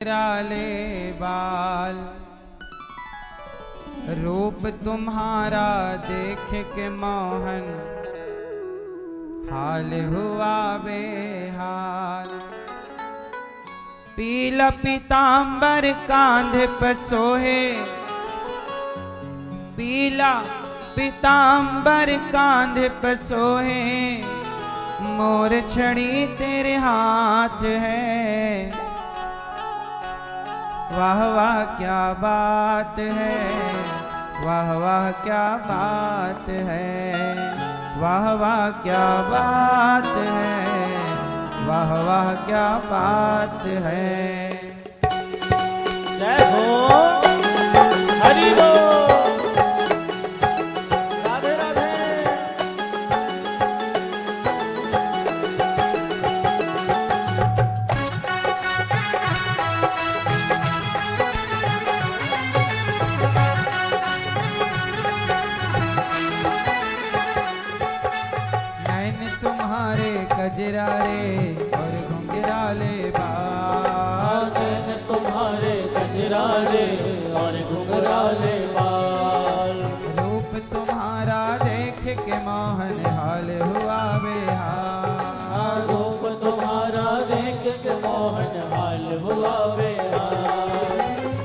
निराले बाल, रूप तुम्हारा देख के मोहन हाल हुआ बेहाल। पीला पीतांबर कांधे पर सोहे, पीला पीतांबर कांधे पर सोहे, मोर छड़ी तेरे हाथ है। वाह वाह क्या बात है, वाह वाह क्या बात है, वाह वाह क्या बात है, वाह वाह क्या बात है। जय हो हरि बोल, राधे राधे। नैन तुम्हारे कजरारे और घुंघराले बाल, नैन तुम्हारे कजरारे और घुंघराले बाल, रूप तुम्हारा देख के मोहन हाल हुआ बेहाल। रूप तुम्हारा देख के मोहन हाल हुआ बेहाल।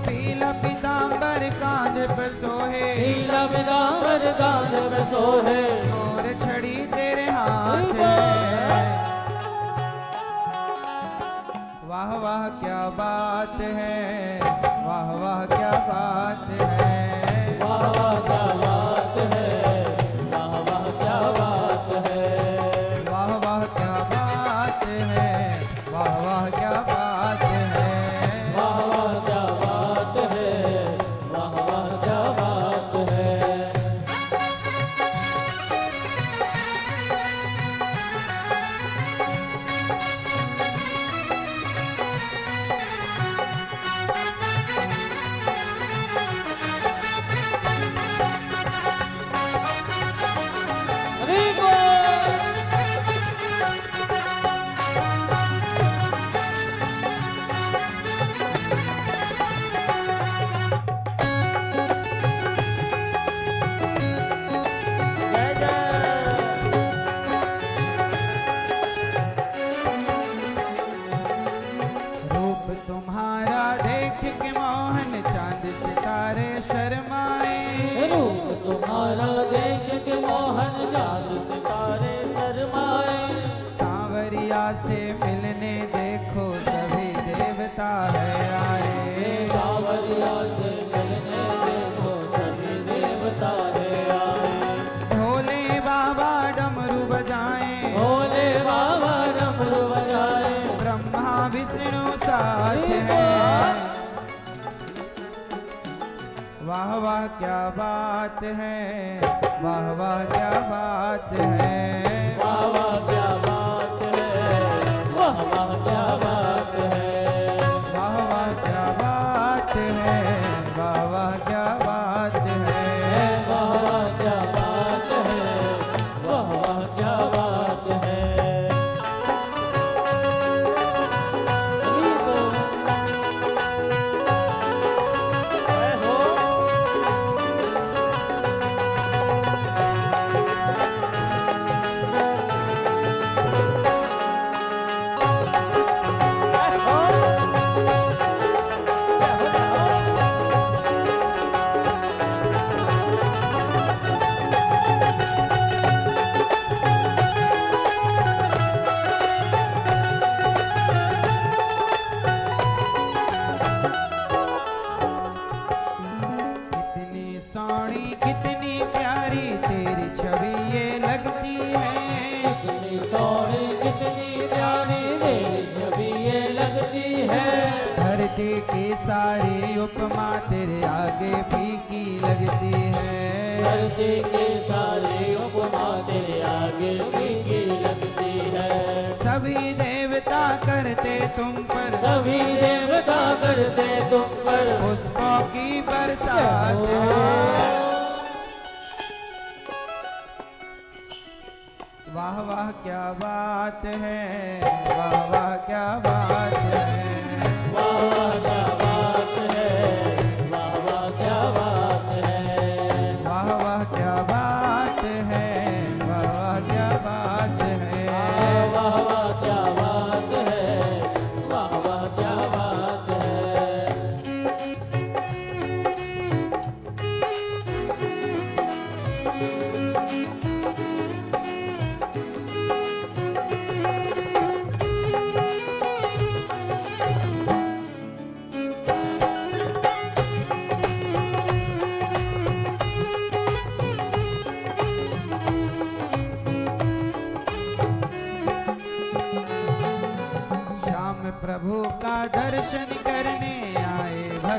पीला पीतांबर कांध पर सोहे, पीला पीतांबर कांध में सोहे, मोर छड़ी तेरे हाथ है। वाह वाह क्या बात है, वाह वाह क्या बात है, वाह वाह क्या बात है, वाह वाह क्या बात है, वाह वाह क्या बात है, वाह वाह क्या बात है। वाह वाह क्या बात है, वाह वाह क्या बात है। हरि बोल। जय जय। रूप तुम्हारा देख के मोहन चांद सितारे शर्माए, रूप तुम्हारा देख के मोहन चांद सितारे शर्माए। सांवरिया से मिलने देखो सभी देवता है आए। सावरिया से मिलने देखो सभी देवता है आए। भोले बाबा डमरू बजाएं, भोले बाबा डमरू बजाए, ब्रह्मा विष्णु साथ हैं। वाह वाह क्या बात है, वाह वाह क्या बात है, वाह वाह क्या बात है, वाह वाह क्या बात है, वाह वाह क्या बात है, वाह वाह क्या बात है। वाह वाह क्या बात है, वाह वाह क्या बात है। हरि बोल। जय हो। जय हो। जय हो, जय हो। कितनी सोनी कितनी प्यारी तेरी छवि ये लगती है। कितनी सोनी कितनी प्यारी तेरी छवि ये लगती है। धरती की सारी उपमा तेरे आगे फीकी लगती है। धरती की सारी उपमा तेरे आगे फीकी लगती है। सभी देवता करते तुम पर, सभी देवता करते तुम पर पुष्पों की बरसात है। वाह वाह क्या बात है, वाह वाह क्या बात है, वाह वाह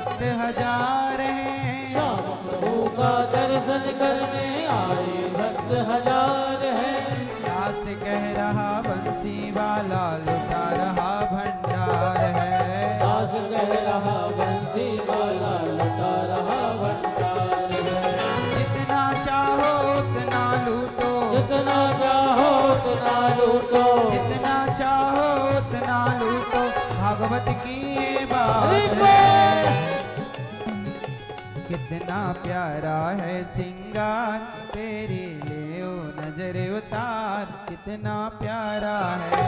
भक्त हजार हैं। श्याम प्रभु का दर्शन करने आए भक्त हजार हैं। दास कह रहा बंसी वाला लुटा रहा भंडार है। दास कह रहा बंसी वाला लुटा रहा भंडार है। जितना चाहो उतना लूटो, जितना चाहो उतना लूटो, जितना चाहो उतना लूटो, भागवत की ये बात हरि है। कितना प्यारा है सिंगार तेरी ले नजर उतार, कितना प्यारा है।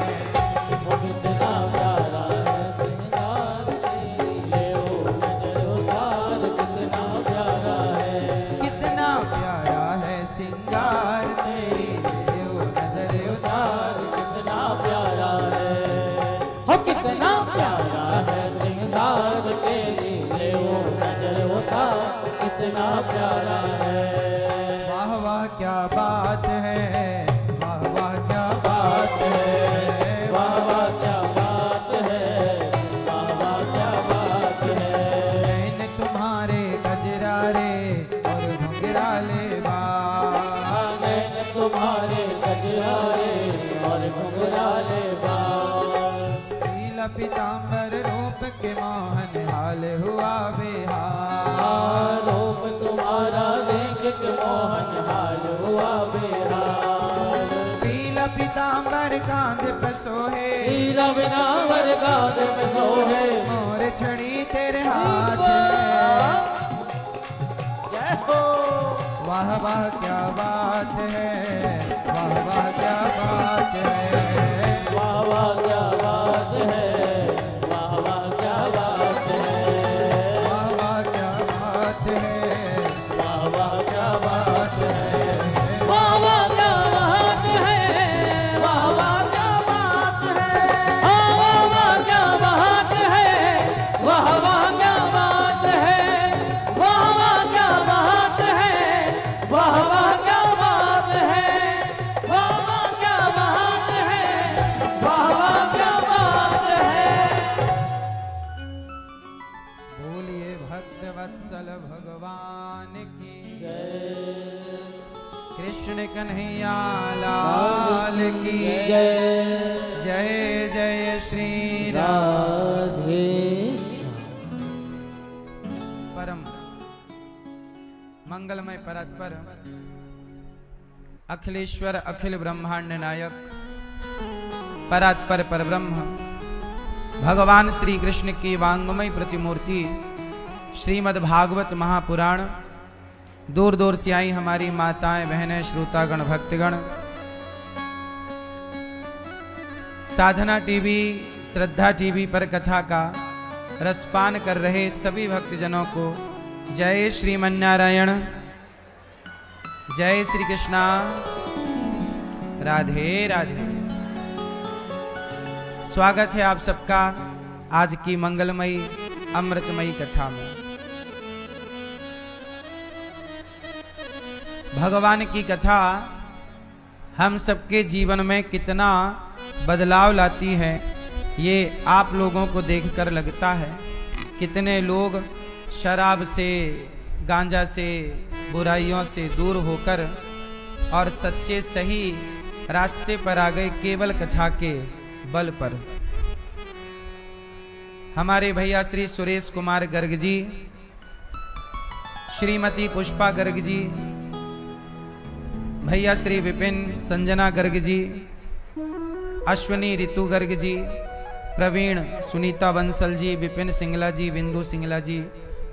वो कितना प्यारा है सिंगार तेरी ले ओ नजर उतार, कितना प्यारा है। कितना प्यारा है सिंगार तेरी ले नजर उतार, कितना प्यारा है। हो कितना प्यारा है सिंगार तेरी ले ओ नजर उतार, कितना प्यारा है। वाह वाह क्या बात है, वाह वाह क्या बात है, वाह वाह क्या बात है, वाह वाह क्या बात है। नैन तुम्हारे गजरारे और घुंघराले बाल, नैन तुम्हारे गजरारे और घुंघराले बाल। नीला पीताम्बर रूप के मोहन हाल हुआ बेहाल। रूप तुम्हारा देख के मोहन हाल हुआ बेहाल। पीला पीताम्बर कांध पे सोहे, नीला बिनावर गाद में सोहे। मोर छड़ी तेरे हाथ है। जय हो। वाह वाह क्या बात है, वाह वाह क्या बात है। वाह वाह क्या बात है, वाह वाह क्या बात है। वाह वाह क्या बात है, वाह वाह क्या बात है। वाह वाह क्या वाह वाह क्या बात है, वाह वाह क्या बात है। वाह वाह क्या बात है, वाह वाह क्या बात है। वाह वाह क्या बात है, वाह वाह क्या बात है। वाह वाह क्या बात है, वाह वाह क्या बात है। बोलिए भक्त वत्सल भगवान की, कृष्ण कन्हैया लाल की जय जय जय श्री राम। राधे परम मंगलमय परात्पर अखिलेश्वर अखिल ब्रह्मांड नायक परात्पर परब्रह्म भगवान श्री कृष्ण की वांगमय प्रतिमूर्ति श्रीमद् भागवत महापुराण, दूर दूर से आई हमारी माताएं बहनें श्रोतागण भक्तगण, साधना टीवी श्रद्धा टीवी पर कथा का रसपान कर रहे सभी भक्तजनों को जय श्रीमन्नारायण, जय श्री कृष्णा, राधे राधे। स्वागत है आप सबका आज की मंगलमयी अमृतमयी कथा में। भगवान की कथा हम सबके जीवन में कितना बदलाव लाती है ये आप लोगों को देखकर लगता है। कितने लोग शराब से, गांजा से, बुराइयों से दूर होकर और सच्चे सही रास्ते पर आ गए केवल कथा के बल पर। हमारे भैया श्री सुरेश कुमार गर्ग जी, श्रीमती पुष्पा गर्ग जी, भैया श्री विपिन संजना गर्ग जी, अश्विनी ऋतु गर्ग जी, प्रवीण सुनीता बंसल जी, विपिन सिंगला जी, बिंदु सिंगला जी,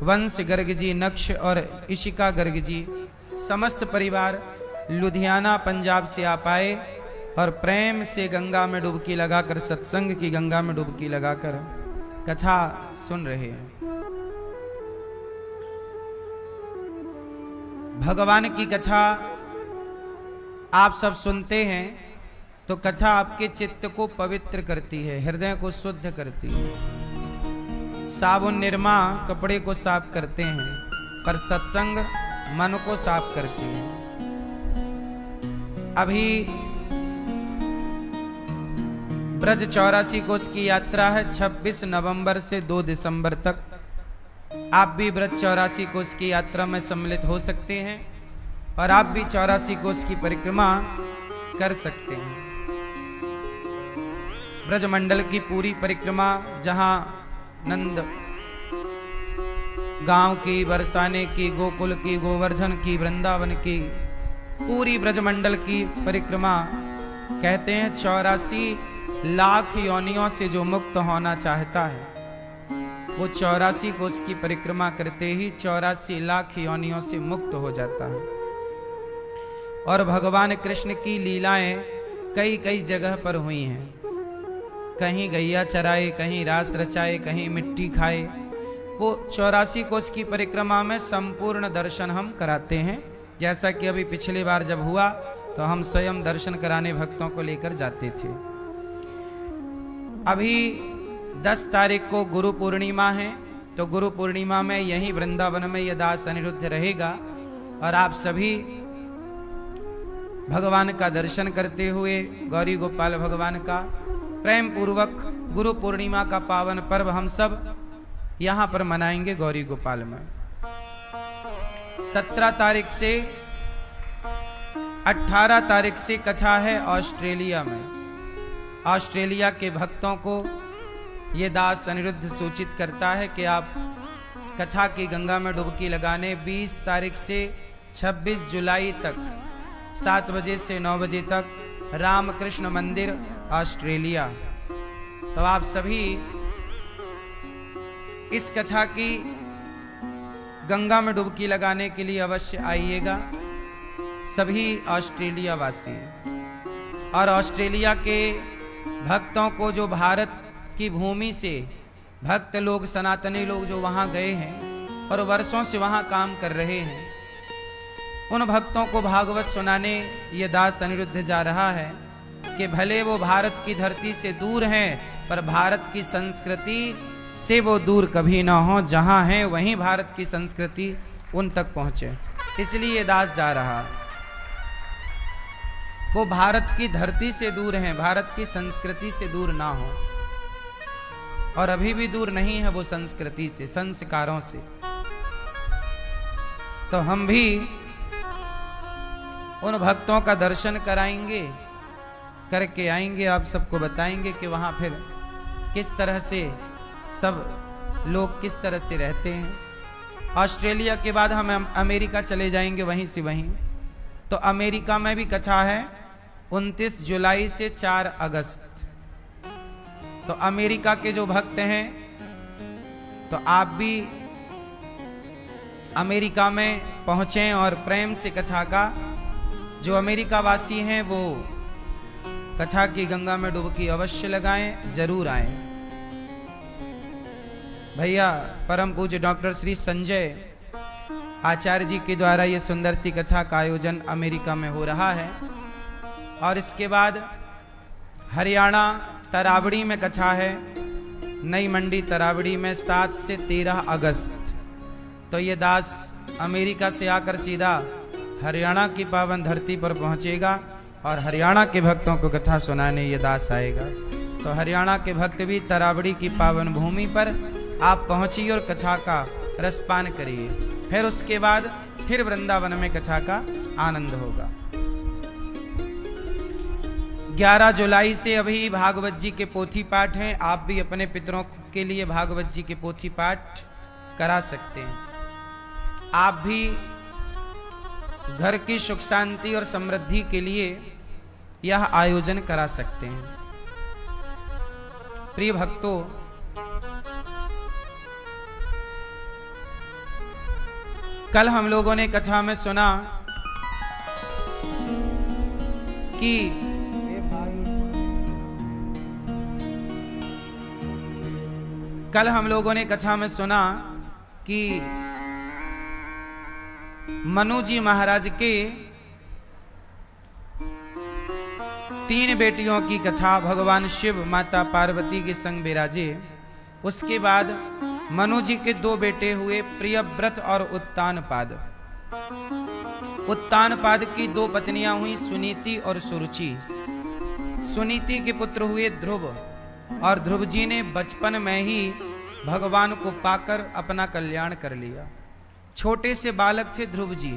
वंश गर्ग जी, नक्ष और इशिका गर्ग जी, समस्त परिवार लुधियाना पंजाब से आप आए और प्रेम से गंगा में डुबकी लगाकर, सत्संग की गंगा में डुबकी लगाकर कथा सुन रहे हैं। भगवान की कथा आप सब सुनते हैं तो कथा आपके चित्त को पवित्र करती है, हृदय को शुद्ध करती है। साबुन निरमा कपड़े को साफ करते हैं पर सत्संग मन को साफ करती है। अभी ब्रज 84 कोस की यात्रा है। 26 नवंबर से 2 दिसंबर तक आप भी व्रत 84 कोस की यात्रा में सम्मिलित हो सकते हैं और आप भी 84 कोस की परिक्रमा कर सकते हैं। ब्रजमंडल की पूरी परिक्रमा, जहां नंद गांव की, बरसाने की, गोकुल की, गोवर्धन की, वृंदावन की, पूरी ब्रजमंडल की परिक्रमा, कहते हैं 84 लाख योनियों से जो मुक्त होना चाहता है वो 84 कोस की परिक्रमा करते ही 84 लाख योनियों से मुक्त हो जाता है। और भगवान कृष्ण की लीलाएं कई कई जगह पर हुई हैं। कहीं गैया चराए, कहीं रास रचाए, कहीं मिट्टी खाए। वो 84 कोस की परिक्रमा में संपूर्ण दर्शन हम कराते हैं। जैसा कि अभी पिछली बार जब हुआ तो हम स्वयं दर्शन कराने भक्तों को लेकर जाते थे। अभी 10 तारीख को गुरु पूर्णिमा है, तो गुरु पूर्णिमा में यहीं वृंदावन में यह दास अनिरुद्ध रहेगा और आप सभी भगवान का दर्शन करते हुए, गौरी गोपाल भगवान का प्रेम पूर्वक गुरु पूर्णिमा का पावन पर्व हम सब यहां पर मनाएंगे गौरी गोपाल में। 17 तारीख से 18 तारीख से कथा है ऑस्ट्रेलिया में। ऑस्ट्रेलिया के भक्तों को ये दास अनिरुद्ध सूचित करता है कि आप कथा की गंगा में डुबकी लगाने 20 तारीख से 26 जुलाई तक 7 बजे से 9 बजे तक रामकृष्ण मंदिर ऑस्ट्रेलिया। तो आप सभी इस कथा की गंगा में डुबकी लगाने के लिए अवश्य आइएगा, सभी ऑस्ट्रेलिया वासी। और ऑस्ट्रेलिया के भक्तों को, जो भारत की भूमि से भक्त लोग, सनातनी लोग जो वहां गए हैं और वर्षों से वहां काम कर रहे हैं, उन भक्तों को भागवत सुनाने ये दास अनिरुद्ध जा रहा है कि भले वो भारत की धरती से दूर हैं, पर भारत की संस्कृति से वो दूर कभी ना हो। जहां हैं वहीं भारत की संस्कृति उन तक पहुंचे, इसलिए दास जा रहा। वो भारत की धरती से दूर हैं, भारत की संस्कृति से दूर ना हो, और अभी भी दूर नहीं है वो संस्कृति से, संस्कारों से। तो हम भी उन भक्तों का दर्शन कराएंगे, करके आएंगे, आप सबको बताएंगे कि वहां फिर किस तरह से सब लोग किस तरह से रहते हैं। ऑस्ट्रेलिया के बाद हम अमेरिका चले जाएंगे, वहीं से वहीं। तो अमेरिका में भी कथा है 29 जुलाई से 4 अगस्त। तो अमेरिका के जो भक्त हैं, तो आप भी अमेरिका में पहुंचें और प्रेम से कथा का, जो अमेरिका वासी हैं वो कथा की गंगा में डुबकी अवश्य लगाएं, जरूर आएं। भैया परम पूज्य डॉक्टर श्री संजय आचार्य जी के द्वारा ये सुंदर सी कथा का आयोजन अमेरिका में हो रहा है। और इसके बाद हरियाणा तरावड़ी में कथा है, नई मंडी तरावड़ी में 7 से 13 अगस्त। तो ये दास अमेरिका से आकर सीधा हरियाणा की पावन धरती पर पहुंचेगा और हरियाणा के भक्तों को कथा सुनाने ये दास आएगा। तो हरियाणा के भक्त भी तरावड़ी की पावन भूमि पर आप पहुंचिए और कथा का रसपान करिए। फिर उसके बाद फिर वृंदावन में कथा का आनंद होगा। 11 जुलाई से अभी भागवत जी के पोथी पाठ हैं। आप भी अपने पितरों के लिए भागवत जी के पोथी पाठ करा सकते हैं। आप भी घर की सुख शांति और समृद्धि के लिए यह आयोजन करा सकते हैं। प्रिय भक्तों, कल हम लोगों ने कथा में सुना कि मनु जी महाराज के 3 बेटियों की कथा, भगवान शिव माता पार्वती के संग विराजे। उसके बाद मनु जी के 2 बेटे हुए, प्रियव्रत और उत्तानपाद। उत्तानपाद की 2 पत्नियां हुई, सुनीति और सुरुचि। सुनीति के पुत्र हुए ध्रुव, और ध्रुव जी ने बचपन में ही भगवान को पाकर अपना कल्याण कर लिया। छोटे से बालक थे ध्रुव जी,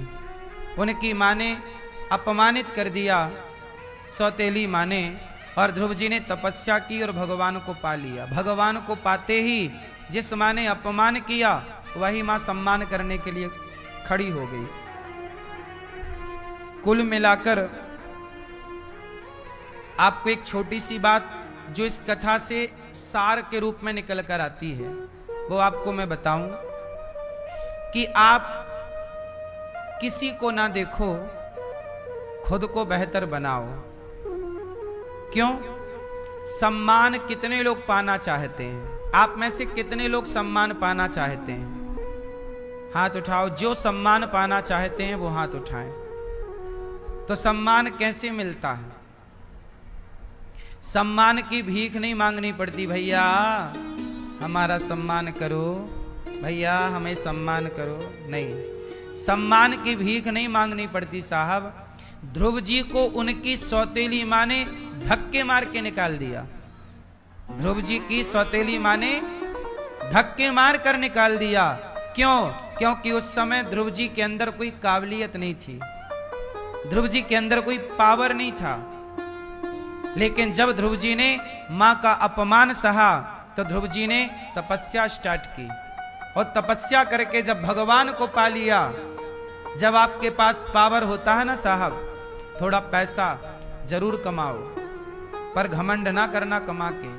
उनकी माँ ने अपमानित कर दिया, सौतेली माँ ने, और ध्रुव जी ने तपस्या की और भगवान को पा लिया। भगवान को पाते ही जिस माँ ने अपमान किया वही माँ सम्मान करने के लिए खड़ी हो गई। कुल मिलाकर आपको एक छोटी सी बात जो इस कथा से सार के रूप में निकल कर आती है वो आपको मैं बताऊं कि आप किसी को ना देखो, खुद को बेहतर बनाओ। क्यों? सम्मान कितने लोग पाना चाहते हैं? आप में से कितने लोग सम्मान पाना चाहते हैं? हाथ उठाओ। जो सम्मान पाना चाहते हैं वो हाथ उठाएं। तो सम्मान कैसे मिलता है? सम्मान की भीख नहीं मांगनी पड़ती, भैया हमारा सम्मान करो, भैया हमें सम्मान करो। नहीं, सम्मान की भीख नहीं मांगनी पड़ती साहब। ध्रुव जी को उनकी सौतेली माँ ने धक्के मार के निकाल दिया। ध्रुव जी की सौतेली माँ ने धक्के मार कर निकाल दिया। क्यों? क्योंकि उस समय ध्रुव जी के अंदर कोई काबिलियत नहीं थी, ध्रुव जी के अंदर कोई पावर नहीं था। लेकिन जब ध्रुव जी ने मां का अपमान सहा तो ध्रुव जी ने तपस्या स्टार्ट की, और तपस्या करके जब भगवान को पा लिया। जब आपके पास पावर होता है ना साहब, थोड़ा पैसा जरूर कमाओ पर घमंड ना करना कमा के।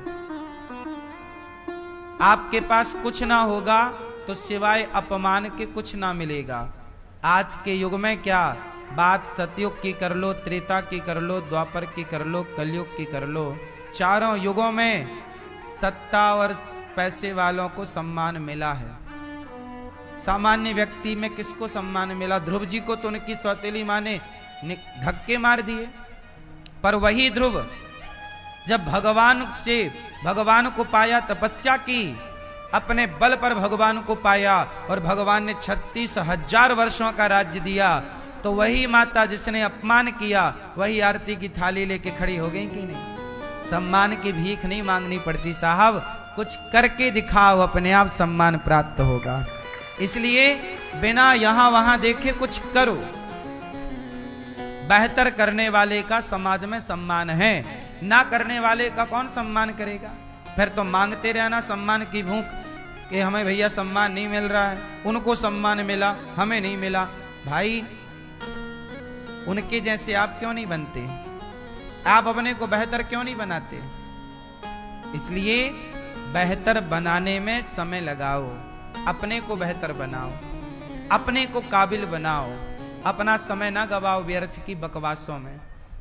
आपके पास कुछ ना होगा तो सिवाय अपमान के कुछ ना मिलेगा। आज के युग में क्या बात सतयुग की कर लो, त्रेता की कर लो, द्वापर की कर लो, कलयुग की कर लो, चारों युगों में सत्ता और पैसे वालों को सम्मान मिला है। सामान्य व्यक्ति में किसको सम्मान मिला? ध्रुव जी को तो उनकी सौतेली माँ ने धक्के मार दिए। पर वही ध्रुव जब भगवान को पाया, तपस्या की, अपने बल पर भगवान को पाया और भगवान ने 36,000 वर्षों का राज्य दिया, तो वही माता जिसने अपमान किया वही आरती की थाली लेके खड़ी हो गई कि नहीं? सम्मान की भीख नहीं मांगनी पड़ती साहब, कुछ करके दिखाओ, अपने आप सम्मान प्राप्त होगा। इसलिए बिना यहां वहां देखे कुछ करो। बेहतर करने वाले का समाज में सम्मान है, ना करने वाले का कौन सम्मान करेगा? फिर तो मांगते रहना सम्मान की भूख कि हमें भैया सम्मान नहीं मिल रहा है, उनको सम्मान मिला हमें नहीं मिला। भाई उनके जैसे आप क्यों नहीं बनते? आप अपने को बेहतर क्यों नहीं बनाते? इसलिए बेहतर बनाने में समय लगाओ, अपने को बेहतर बनाओ, अपने को काबिल बनाओ। अपना समय ना गवाओ व्यर्थ की बकवासों में,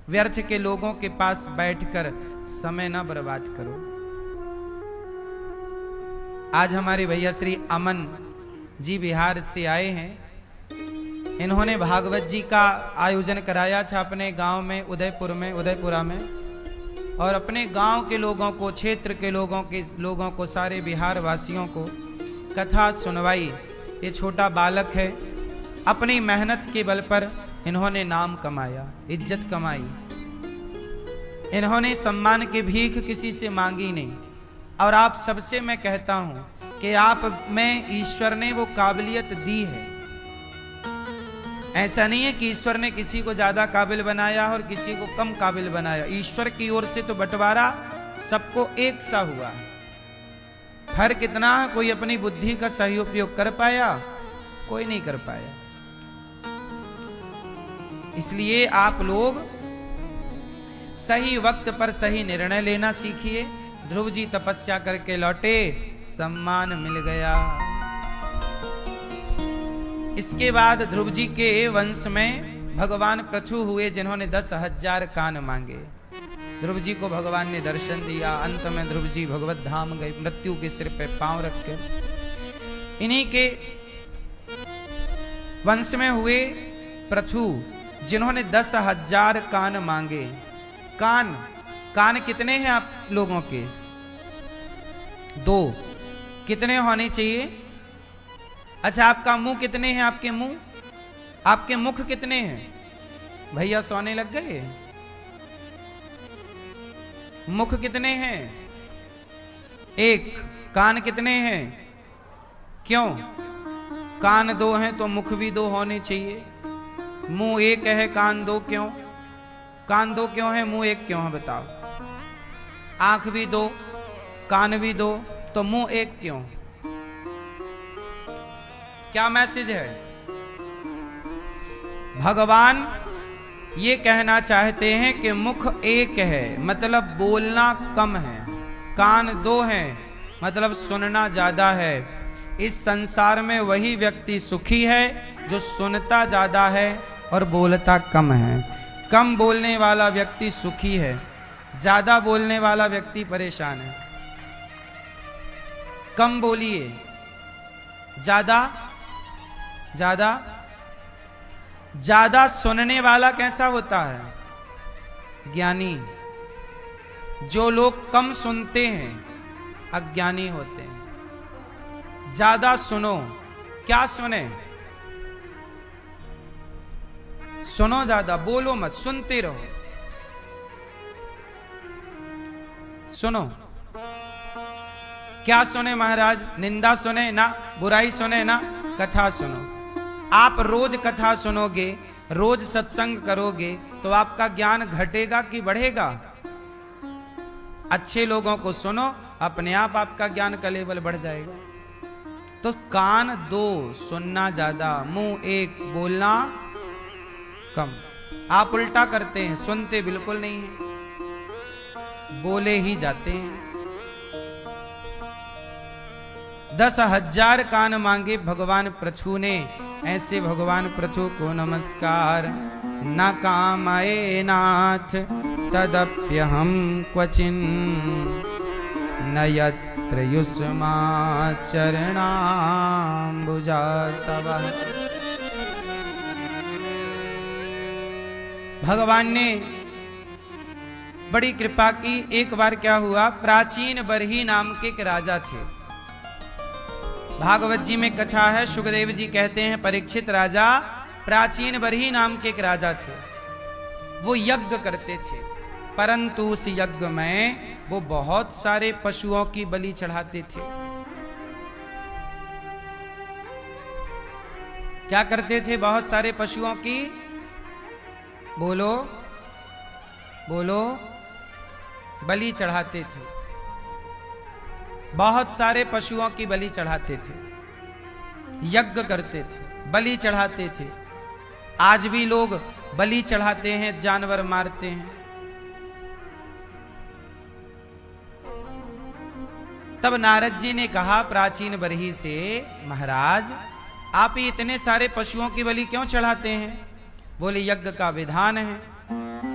व्यर्थ के लोगों के पास बैठकर समय ना बर्बाद करो। आज हमारे भैया श्री अमन जी बिहार से आए हैं। इन्होंने भागवत जी का आयोजन कराया था अपने गांव में, उदयपुरा में, और अपने गांव के लोगों को, क्षेत्र के लोगों को, सारे बिहार वासियों को कथा सुनवाई। ये छोटा बालक है, अपनी मेहनत के बल पर इन्होंने नाम कमाया, इज्जत कमाई। इन्होंने सम्मान की भीख किसी से मांगी नहीं। और आप सबसे मैं कहता हूं कि आप में ईश्वर ने वो काबिलियत दी है। ऐसा नहीं है कि ईश्वर ने किसी को ज्यादा काबिल बनाया और किसी को कम काबिल बनाया। ईश्वर की ओर से तो बंटवारा सबको एक सा हुआ। फर्क कितना, कोई अपनी बुद्धि का सही उपयोग कर पाया, कोई नहीं कर पाया। इसलिए आप लोग सही वक्त पर सही निर्णय लेना सीखिए। ध्रुव जी तपस्या करके लौटे, सम्मान मिल गया। इसके बाद ध्रुव जी के वंश में भगवान पृथु हुए, जिन्होंने 10,000 कान मांगे। ध्रुव जी को भगवान ने दर्शन दिया। अंत में ध्रुव जी भगवत धाम गए, मृत्यु के सिर पे पांव रख के। इन्हीं के वंश में हुए पृथु, जिन्होंने 10,000 कान मांगे। कान कितने हैं आप लोगों के? 2। कितने होने चाहिए? अच्छा, आपका मुंह कितने हैं? आपके मुख कितने हैं? भैया सोने लग गए। मुख कितने हैं? 1। कान कितने हैं? क्यों? कान दो हैं तो मुख भी दो होने चाहिए। मुंह एक है, कान दो क्यों? कान दो क्यों है, मुंह एक क्यों है बताओ? आंख भी दो, कान भी दो, तो मुंह एक क्यों? क्या मैसेज है? भगवान ये कहना चाहते हैं कि मुख एक है मतलब बोलना कम है, कान दो हैं मतलब सुनना ज्यादा है। इस संसार में वही व्यक्ति सुखी है जो सुनता ज्यादा है और बोलता कम है। कम बोलने वाला व्यक्ति सुखी है, ज्यादा बोलने वाला व्यक्ति परेशान है। कम बोलिए, ज्यादा ज्यादा ज्यादा सुनने वाला कैसा होता है? ज्ञानी। जो लोग कम सुनते हैं अज्ञानी होते हैं। ज्यादा सुनो। क्या सुने? सुनो ज्यादा, बोलो मत, सुनते रहो। सुनो। क्या सुने महाराज? निंदा सुने ना, बुराई सुने ना, कथा सुनो। आप रोज कथा सुनोगे, रोज सत्संग करोगे तो आपका ज्ञान घटेगा कि बढ़ेगा? अच्छे लोगों को सुनो, अपने आप आपका ज्ञान का लेवल बढ़ जाएगा। तो कान दो, सुनना ज्यादा, मुंह एक, बोलना कम। आप उल्टा करते हैं, सुनते बिल्कुल नहीं है, बोले ही जाते हैं। 10,000 कान मांगे भगवान पृथु ने, ऐसे भगवान पृथु को नमस्कार। न काम आए नाथ तदप्यहम क्वचिन, न यत्र युष्मा चरणाम्बुजा सवः। भगवान ने बड़ी कृपा की। एक बार क्या हुआ, प्राचीन बरही नाम के एक राजा थे। भागवत जी में कथा है, सुखदेव जी कहते हैं परीक्षित राजा प्राचीन बरही नाम के एक राजा थे। वो यज्ञ करते थे, परंतु उस यज्ञ में वो बहुत सारे पशुओं की बलि चढ़ाते थे। क्या करते थे? बहुत सारे पशुओं की, बोलो बोलो, बलि चढ़ाते थे। बहुत सारे पशुओं की बलि चढ़ाते थे, यज्ञ करते थे, बलि चढ़ाते थे। आज भी लोग बलि चढ़ाते हैं, जानवर मारते हैं। तब नारद जी ने कहा प्राचीन बरही से, महाराज आप ही इतने सारे पशुओं की बलि क्यों चढ़ाते हैं? बोले यज्ञ का विधान है।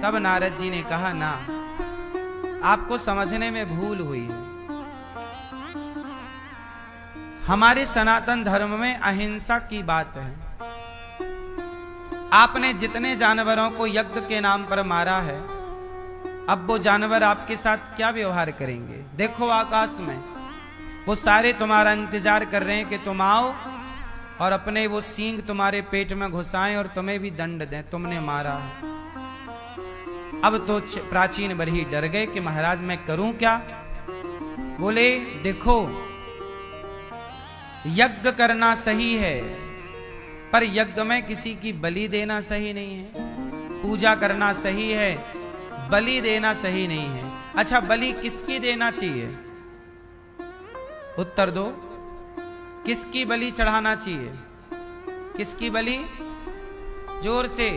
तब नारद जी ने कहा ना, आपको समझने में भूल हुई है। हमारे सनातन धर्म में अहिंसा की बात है। आपने जितने जानवरों को यज्ञ के नाम पर मारा है, अब वो जानवर आपके साथ क्या व्यवहार करेंगे? देखो आकाश में वो सारे तुम्हारा इंतजार कर रहे हैं कि तुम आओ और अपने वो सींग तुम्हारे पेट में घुसाएं और तुम्हें भी दंड दें, तुमने मारा है। अब तो प्राचीन बरही डर गए कि महाराज मैं करूं क्या? बोले देखो यज्ञ करना सही है, पर यज्ञ में किसी की बलि देना सही नहीं है। पूजा करना सही है, बलि देना सही नहीं है। अच्छा बलि किसकी देना चाहिए? उत्तर दो। किसकी बलि चढ़ाना चाहिए? किसकी बलि? जोर से,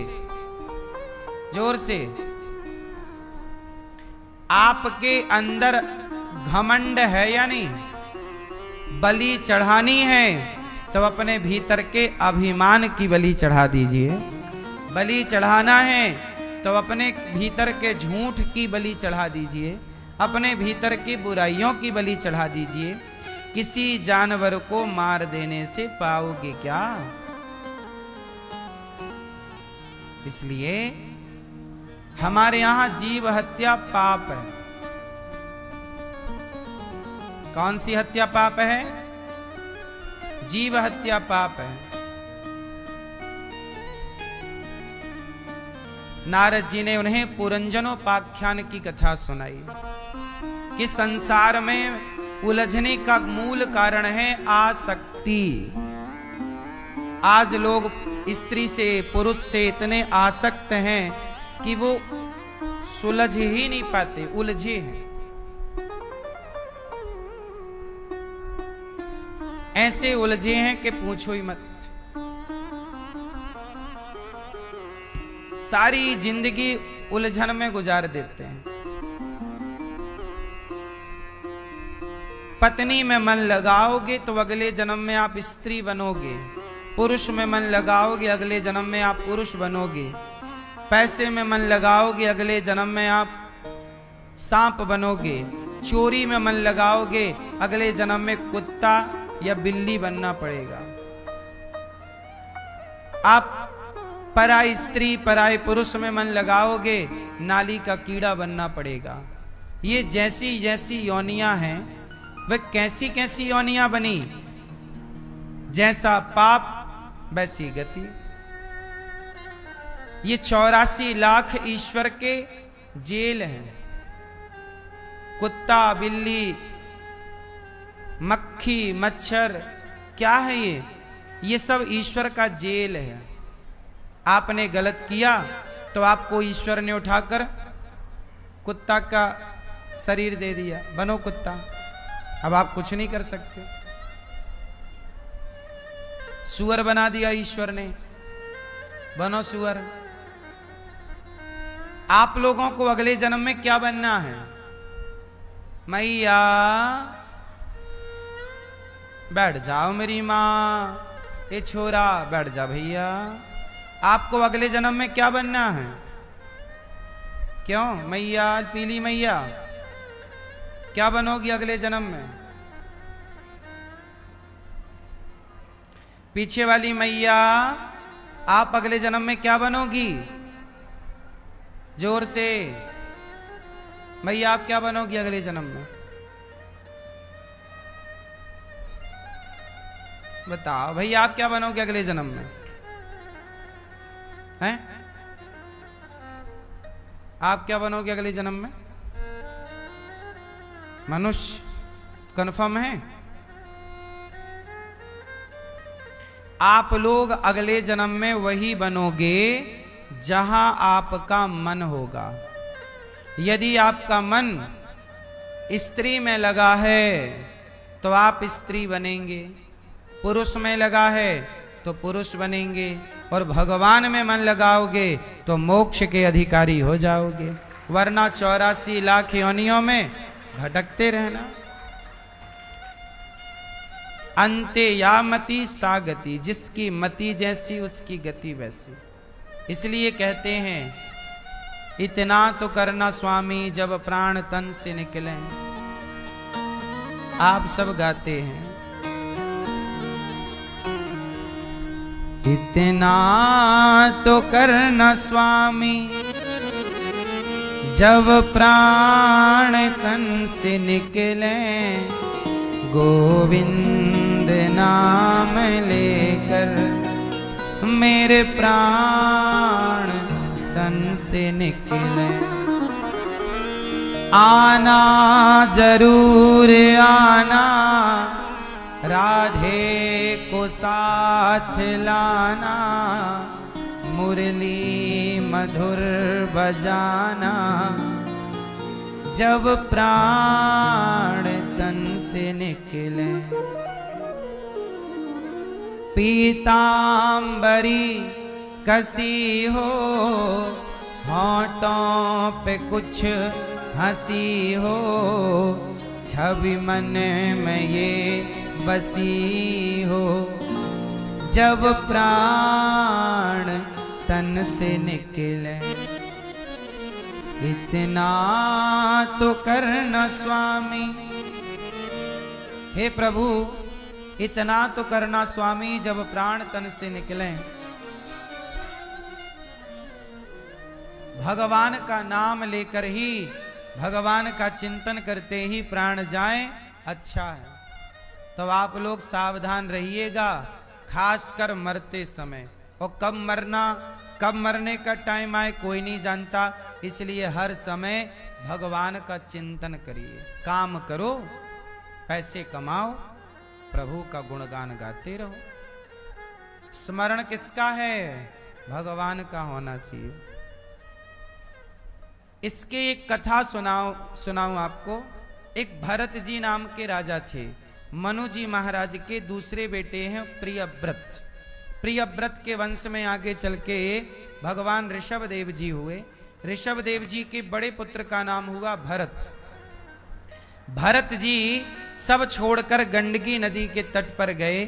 जोर से। आपके अंदर घमंड है या नहीं? बलि चढ़ानी है तो अपने भीतर के अभिमान की बलि चढ़ा दीजिए। बलि चढ़ाना है तो अपने भीतर के झूठ की बलि चढ़ा दीजिए, अपने भीतर की बुराइयों की बलि चढ़ा दीजिए। किसी जानवर को मार देने से पाओगे क्या? इसलिए हमारे यहां जीव हत्या पाप है। कौन सी हत्या पाप है? जीव हत्या पाप है। नारद जी ने उन्हें पुरंजनोपाख्यान की कथा सुनाई कि संसार में उलझने का मूल कारण है आसक्ति। आज लोग स्त्री से पुरुष से इतने आसक्त हैं कि वो सुलझ ही नहीं पाते, उलझे हैं। ऐसे उलझे हैं कि पूछो ही मत। सारी जिंदगी उलझन में गुजार देते हैं। पत्नी में मन लगाओगे तो अगले जन्म में आप स्त्री बनोगे। पुरुष में मन लगाओगे अगले जन्म में आप पुरुष बनोगे। पैसे में मन लगाओगे अगले जन्म में आप सांप बनोगे। चोरी में मन लगाओगे अगले जन्म में कुत्ता या बिल्ली बनना पड़ेगा। आप पराई स्त्री पराई पुरुष में मन लगाओगे नाली का कीड़ा बनना पड़ेगा। ये जैसी जैसी योनियां हैं वह कैसी कैसी योनियां बनी, जैसा पाप वैसी गति। ये 84 लाख ईश्वर के जेल हैं। कुत्ता बिल्ली मक्खी मच्छर क्या है ये सब ईश्वर का जेल है। आपने गलत किया तो आपको ईश्वर ने उठाकर कुत्ता का शरीर दे दिया, बनो कुत्ता। अब आप कुछ नहीं कर सकते। सुअर बना दिया ईश्वर ने, बनो सुअर। आप लोगों को अगले जन्म में क्या बनना है? मैया बैठ जाओ मेरी माँ, ये छोरा बैठ जा भैया। आपको अगले जन्म में क्या बनना है? क्यों मैया, पीली मैया क्या बनोगी अगले जन्म में? पीछे वाली मैया आप अगले जन्म में क्या बनोगी? जोर से मैया आप क्या बनोगी अगले जन्म में? बताओ भैया आप क्या बनोगे अगले जन्म में? हैं? आप क्या बनोगे अगले जन्म में? मनुष्य कन्फर्म है? आप लोग अगले जन्म में वही बनोगे जहां आपका मन होगा। यदि आपका मन स्त्री में लगा है तो आप स्त्री बनेंगे, पुरुष में लगा है तो पुरुष बनेंगे, और भगवान में मन लगाओगे तो मोक्ष के अधिकारी हो जाओगे। वरना 84 लाख योनियों में भटकते रहना। अंते या मति सा गति, जिसकी मति जैसी उसकी गति वैसी। इसलिए कहते हैं इतना तो करना स्वामी जब प्राण तन से निकले। आप सब गाते हैं इतना तो करना स्वामी जब प्राण तन से निकले, गोविंद नाम लेकर मेरे प्राण तन से निकले। आना जरूर आना, राधे को साथ लाना, मुरली मधुर बजाना, जब प्राण तन से निकले। पीतांबरी कसी हो, होठों पे कुछ हंसी हो, छवि मन में ये बसी हो, जब प्राण तन से निकले। इतना तो करना स्वामी, हे प्रभु इतना तो करना स्वामी जब प्राण तन से निकले। भगवान का नाम लेकर ही, भगवान का चिंतन करते ही प्राण जाए, अच्छा है। तो आप लोग सावधान रहिएगा, खासकर मरते समय। और कब मरना, कब मरने का टाइम आए कोई नहीं जानता, इसलिए हर समय भगवान का चिंतन करिए। काम करो पैसे कमाओ, प्रभु का गुणगान गाते रहो। स्मरण किसका है? भगवान का होना चाहिए। इसके एक कथा सुनाऊं आपको। एक भरत जी नाम के राजा थे। मनु जी महाराज के दूसरे बेटे हैं प्रियव्रत। प्रियव्रत के वंश में आगे चल के भगवान ऋषभ देव जी हुए। ऋषभ देव जी के बड़े पुत्र का नाम हुआ भरत। भरत जी सब छोड़कर गंडकी नदी के तट पर गए,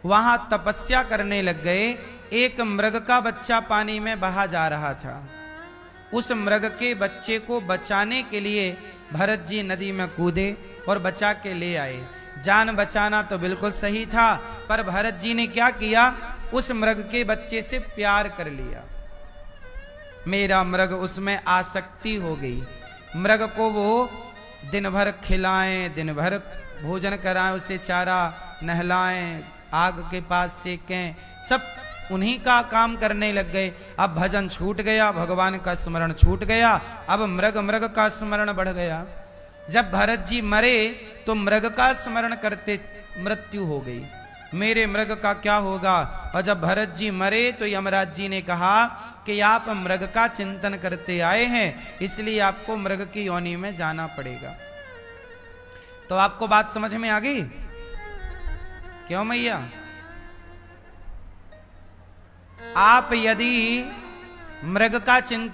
वहां तपस्या करने लग गए। एक मृग का बच्चा पानी में बहा जा रहा था। उस मृग के बच्चे को बचाने के लिए भरत जी नदी में कूदे और बचा के ले आए। जान बचाना तो बिल्कुल सही था, पर भरत जी ने क्या किया? उस मृग के बच्चे से प्यार कर लिया। मेरा मृग, उसमें आसक्ति हो गई। मृग को वो दिन भर खिलाएं, दिन भर भोजन कराएं, उसे चारा नहलाएं, आग के पास सेकें, सब उन्हीं का काम करने लग गए। अब भजन छूट गया, भगवान का स्मरण छूट गया। अब मृग का स्मरण बढ़ गया। जब भरत जी मरे तो मृग का स्मरण करते मृत्यु हो गई। मेरे मृग का क्या होगा? और जब भरत जी मरे तो यमराज जी ने कहा कि आप मृग का चिंतन करते आए हैं, इसलिए आपको मृग की योनि में जाना पड़ेगा। तो आपको बात समझ में आ गई? क्यों मैया? आप यदि मृग का चिंतन